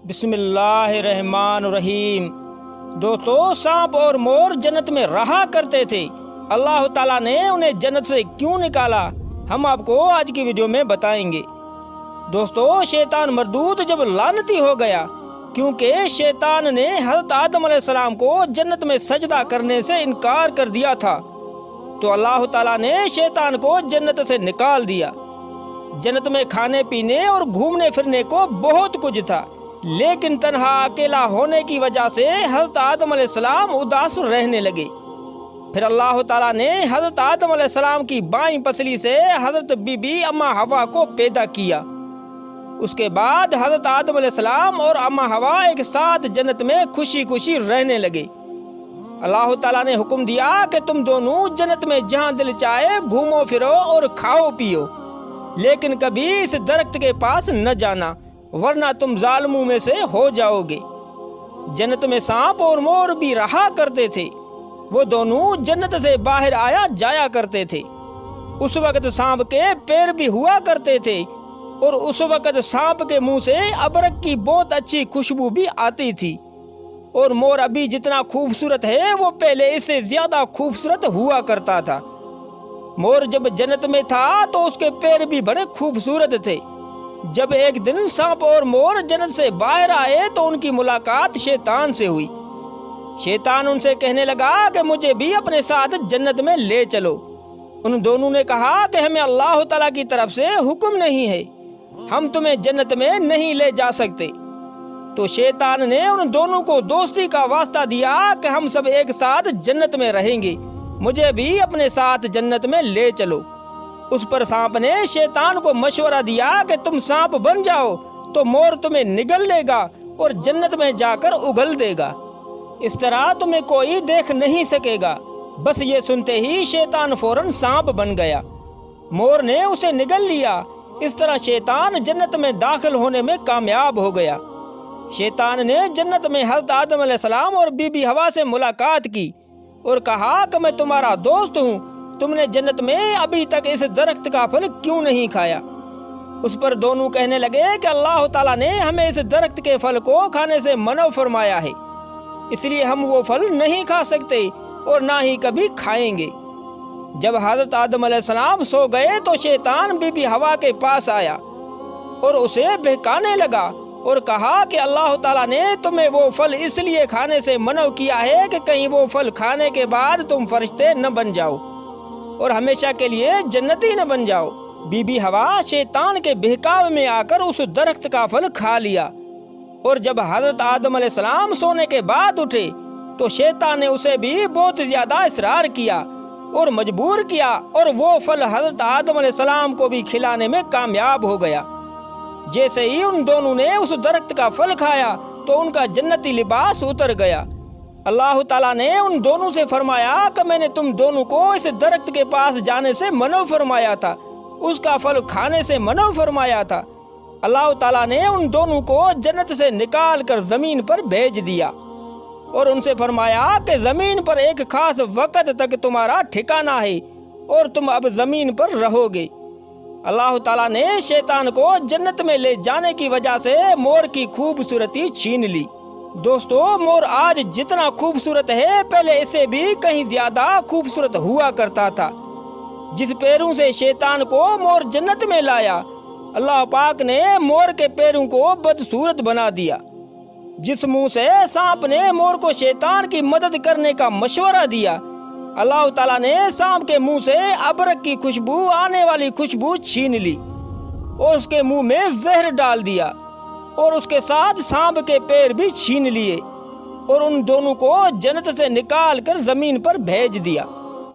بسم اللہ الرحمن الرحیم۔ دوستو، سانپ اور مور جنت میں رہا کرتے تھے۔ اللہ تعالیٰ نے انہیں جنت سے کیوں نکالا، ہم آپ کو آج کی ویڈیو میں بتائیں گے۔ دوستو، شیطان مردود جب لعنتی ہو گیا کیونکہ شیطان نے حضرت آدم علیہ السلام کو جنت میں سجدہ کرنے سے انکار کر دیا تھا، تو اللہ تعالیٰ نے شیطان کو جنت سے نکال دیا۔ جنت میں کھانے پینے اور گھومنے پھرنے کو بہت کچھ تھا، لیکن تنہا اکیلا ہونے کی وجہ سے حضرت آدم علیہ السلام اداس رہنے لگے۔ پھر اللہ تعالیٰ نے حضرت آدم علیہ السلام کی بائیں پسلی سے حضرت بی بی اماں حوا کو پیدا کیا۔ اس کے بعد حضرت آدم علیہ السلام اور اماں حوا ایک ساتھ جنت میں خوشی خوشی رہنے لگے۔ اللہ تعالیٰ نے حکم دیا کہ تم دونوں جنت میں جہاں دل چاہے گھومو پھرو اور کھاؤ پیو، لیکن کبھی اس درخت کے پاس نہ جانا، ورنہ تم ظالموں میں سے ہو جاؤ گے۔ جنت میں سانپ اور مور بھی رہا کرتے تھے، وہ دونوں جنت سے باہر آیا جایا کرتے تھے۔ اس وقت سانپ کے پیر بھی ہوا کرتے تھے، اور اس وقت سانپ کے منہ سے ابرک کی بہت اچھی خوشبو بھی آتی تھی، اور مور ابھی جتنا خوبصورت ہے وہ پہلے اس سے زیادہ خوبصورت ہوا کرتا تھا۔ مور جب جنت میں تھا تو اس کے پیر بھی بڑے خوبصورت تھے۔ جب ایک دن سانپ اور مور جنت سے باہر آئے تو ان کی ملاقات شیطان سے ہوئی۔ شیطان ان سے کہنے لگا کہ مجھے بھی اپنے ساتھ جنت میں لے چلو۔ ان دونوں نے کہا کہ ہمیں اللہ تعالیٰ کی طرف سے حکم نہیں ہے، ہم تمہیں جنت میں نہیں لے جا سکتے۔ تو شیطان نے ان دونوں کو دوستی کا واسطہ دیا کہ ہم سب ایک ساتھ جنت میں رہیں گے، مجھے بھی اپنے ساتھ جنت میں لے چلو۔ اس پر سانپ نے شیطان کو مشورہ دیا کہ تم سانپ بن جاؤ تو مور تمہیں نگل لے گا اور جنت میں جا کر اگل دے گا، اس طرح تمہیں کوئی دیکھ نہیں سکے گا۔ بس یہ سنتے ہی شیطان فوراً سانپ بن گیا، مور نے اسے نگل لیا۔ اس طرح شیطان جنت میں داخل ہونے میں کامیاب ہو گیا۔ شیطان نے جنت میں حضرت آدم علیہ السلام اور بی بی حوا سے ملاقات کی اور کہا کہ میں تمہارا دوست ہوں، تم نے جنت میں ابھی تک اس درخت کا پھل کیوں نہیں کھایا؟ اس پر دونوں کہنے لگے کہ اللہ تعالیٰ نے ہمیں اس درخت کے پھل کو کھانے سے منع فرمایا ہے، اس لیے ہم وہ پھل نہیں کھا سکتے اور نہ ہی کبھی کھائیں گے۔ جب حضرت آدم علیہ السلام سو گئے تو شیطان بی بی حوا کے پاس آیا اور اسے بہکانے لگا اور کہا کہ اللہ تعالیٰ نے تمہیں وہ پھل اس لیے کھانے سے منع کیا ہے کہ کہیں وہ پھل کھانے کے بعد تم فرشتے نہ بن جاؤ اور ہمیشہ کے لیے جنتی نہ بن جاؤ۔ بی بی حوا شیطان کے بہکاوے میں آ کر اس درخت کا پھل کھا لیا، اور جب حضرت آدم علیہ السلام سونے کے بعد اٹھے تو شیطان نے اسے بھی بہت زیادہ اصرار کیا اور مجبور کیا، اور وہ پھل حضرت آدم علیہ السلام کو بھی کھلانے میں کامیاب ہو گیا۔ جیسے ہی ان دونوں نے اس درخت کا پھل کھایا تو ان کا جنتی لباس اتر گیا۔ اللہ تعالیٰ نے ان دونوں سے فرمایا کہ میں نے تم دونوں کو اس درخت کے پاس جانے سے منع فرمایا تھا، اس کا پھل کھانے سے منع فرمایا تھا۔ اللہ تعالیٰ نے ان دونوں کو جنت سے نکال کر زمین پر بھیج دیا اور ان سے فرمایا کہ زمین پر ایک خاص وقت تک تمہارا ٹھکانہ ہے اور تم اب زمین پر رہو گے۔ اللہ تعالیٰ نے شیطان کو جنت میں لے جانے کی وجہ سے مور کی خوبصورتی چھین لی۔ دوستو، مور آج جتنا خوبصورت ہے پہلے اسے بھی کہیں زیادہ خوبصورت ہوا کرتا تھا۔ جس پیروں سے شیطان کو مور جنت میں لایا، اللہ پاک نے مور کے پیروں کو بدصورت بنا دیا۔ جس منہ سے سانپ نے مور کو شیطان کی مدد کرنے کا مشورہ دیا، اللہ تعالیٰ نے سانپ کے منہ سے ابرک کی خوشبو آنے والی خوشبو چھین لی اور اس کے منہ میں زہر ڈال دیا، اور اس کے ساتھ سانپ کے پیر بھی چھین لیے اور ان دونوں کو جنت سے نکال کر زمین پر بھیج دیا۔